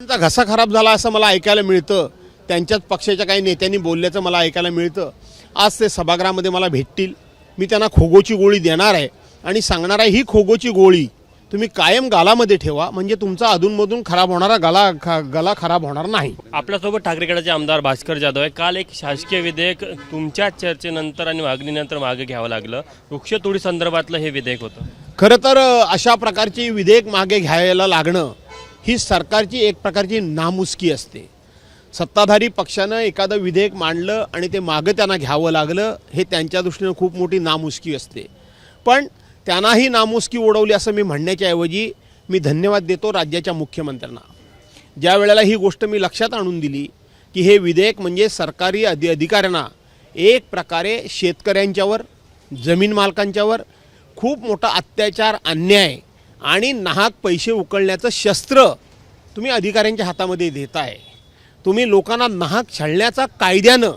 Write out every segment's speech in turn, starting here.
दादांचा घसा खराब झाला असं मला ऐकायला मिळतं. त्यांच्याच पक्षाच्या काही नेत्यांनी बोलल्याचं मला ऐकायला मिळतं. आज ते सभागृहामध्ये मला भेटतील. मी त्यांना खोगोची गोळी देणार आहे आणि सांगणार आहे ही खोगोची गोळी तुम्ही कायम गालामध्ये ठेवा, म्हणजे तुमचा अधूनमधून खराब होणारा गला खराब होणार नाही. आपल्यासोबत ठाकरे गटाचे आमदार भास्कर जाधव आहे. काल एक शासकीय विधेयक तुमच्या चर्चेनंतर आणि मागणीनंतर मागे घ्यावं लागलं. वृक्षतोडी संदर्भातलं हे विधेयक होतं. खरं तर अशा प्रकारची विधेयक मागे घ्यायला लागणं ही सरकारची एक प्रकारची नामुष्की असते. सत्ताधारी पक्षानं एखादं विधेयक मांडलं आणि ते मागं त्यांना घ्यावं लागलं हे त्यांच्या दृष्टीनं खूप मोठी नामुष्की असते. पण त्यांनाही नामुष्की उडवली असं मी म्हणण्याच्या ऐवजी मी धन्यवाद देतो राज्याच्या मुख्यमंत्र्यांना. ज्या वेळेला ही गोष्ट मी लक्षात आणून दिली की हे विधेयक म्हणजे सरकारी अधिकाऱ्यांना एक प्रकारे शेतकऱ्यांच्यावर, जमीन मालकांच्यावर खूप मोठा अत्याचार, अन्याय आणि नाहक पैसे उकळण्याचं शस्त्र तुम्ही अधिकाऱ्यांच्या हातामध्ये देताय. तुम्ही लोकांना नाहक छळण्याचा कायद्यानं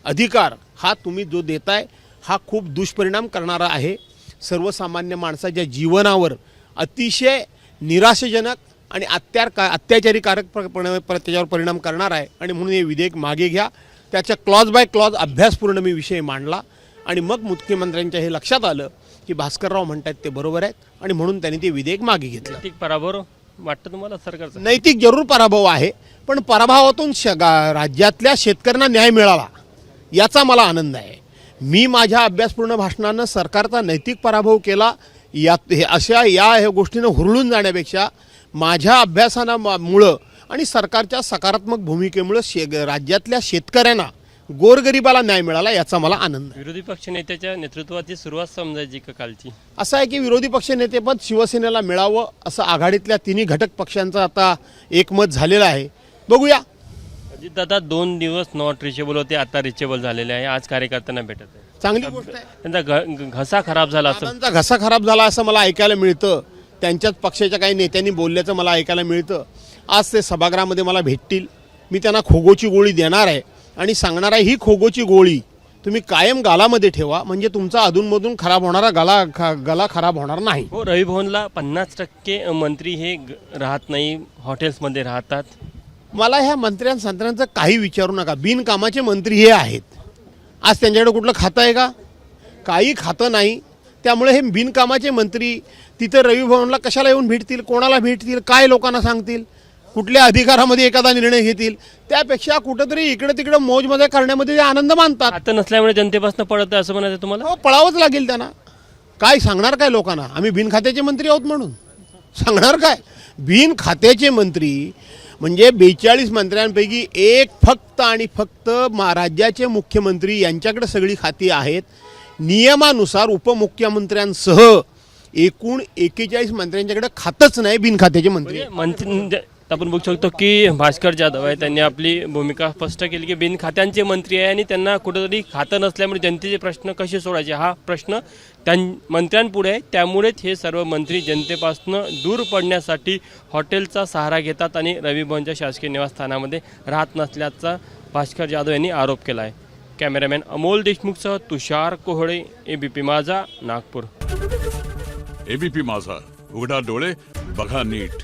अधिकार हा तुम्ही जो देताय हा खूप दुष्परिणाम करणारा आहे. सर्वसामान्य माणसाच्या जीवनावर अतिशय निराशाजनक आणि अत्याचारीकारक त्याच्यावर परिणाम करणार आहे. आणि म्हणून हे विधेयक मागे घ्या. त्याच्या क्लॉज बाय क्लॉज अभ्यासपूर्ण मी विषय मांडला आणि मग मुख्यमंत्र्यांच्या हे लक्षात आलं की भास्करराव म्हणतात ते बरोबर आहेत आणि म्हणून त्यांनी ते विधेयक मागे घेतलं. नैतिक पराभव वाटतं तुम्हाला सरकारचा? नैतिक जरूर पराभव आहे, पण पराभवातून राज्यातल्या शेतकऱ्यांना न्याय मिळाला याचा मला आनंद आहे. मी माझ्या अभ्यासपूर्ण भाषणानं सरकारचा नैतिक पराभव केला या गोष्टीनं हुरळून जाण्यापेक्षा माझ्या अभ्यासामुळं आणि सरकारच्या सकारात्मक भूमिकेमुळं राज्यातल्या शेतकऱ्यांना, गोरगरिबाला न्याय मिळाला याचा मला आनंद आहे. विरोधी पक्ष नेत्याच्या नेतृत्वाची सुरुवात समजायची का कालची? असं आहे की विरोधी पक्ष नेतेपद शिवसेनेला मिळावं असं आघाडीतल्या तिन्ही घटक पक्षांचं आता एकमत झालेलं आहे. बघूया. दादा 2 दिवस नॉट रिचेबल होते, आता रिचेबल झालेले आहे. आज कार्यकर्त्यांना भेटत आहे, चांगली गोष्ट आहे. त्यांचा घसा खराब झाला असं दादांचा घसा खराब झाला असं मला ऐकायला मिळतं. त्यांच्याच पक्षाच्या काही नेत्यांनी बोलल्याचं मला ऐकायला मिळतं. आज ते सभागृहामध्ये मला भेटतील. मी त्यांना खोगोची गोळी देणार आहे आणि सांगणार आहे ही खोगोची गोळी तुम्ही कायम गालामध्ये ठेवा, म्हणजे तुमचा अधूनमधून खराब होणारा गला खराब होणार नाही. हो, रवी भवनला 50% मंत्री हे राहत नाही, हॉटेल्समध्ये राहतात. मला ह्या मंत्र्यांचं काही विचारू नका. बिनकामाचे मंत्री हे आहेत. आज त्यांच्याकडे कुठलं खातं आहे का? काही खातं नाही. त्यामुळे हे बिनकामाचे मंत्री तिथे रवी भवनला कशाला येऊन भेटतील, कोणाला भेटतील, काय लोकांना सांगतील, कुठल्या अधिकारामध्ये एखादा निर्णय घेतील, त्यापेक्षा कुठंतरी इकडे तिकडे मौजमध्ये करण्यामध्ये आनंद मानतात. आता नसल्यामुळे जनतेपासून पडत आहे असं म्हणायचं तुम्हाला? हो, पळावंच लागेल त्यांना. काय सांगणार काय लोकांना? आम्ही बिनखात्याचे मंत्री आहोत म्हणून सांगणार काय? बिनखात्याचे मंत्री म्हणजे 42 मंत्र्यांपैकी एक फक्त आणि फक्त राज्याचे मुख्यमंत्री यांच्याकडे सगळी खाती आहेत. नियमानुसार उपमुख्यमंत्र्यांसह एकूण 41 मंत्र्यांच्याकडे खातच नाही बिनखात्याचे मंत्री. आपण बघू शकतो की भास्कर जाधव आहे, त्यांनी आपली भूमिका स्पष्ट केली की बिनखात्यांचे मंत्री आहे आणि त्यांना कुठेतरी खातं नसल्यामुळे जनतेचे प्रश्न कसे सोडायचे हा प्रश्न मंत्र्यांपुढे आहे. त्यामुळेच हे सर्व मंत्री जनतेपासून दूर पडण्यासाठी हॉटेलचा सहारा घेतात आणि रवी भवनच्या शासकीय निवासस्थानामध्ये राहत नसल्याचा भास्कर जाधव यांनी आरोप केला आहे. कॅमेरामॅन अमोल देशमुखसह तुषार कोहळे, एबीपी माझा, नागपूर. एबीपी माझा, उघडा डोळे बघा नीट.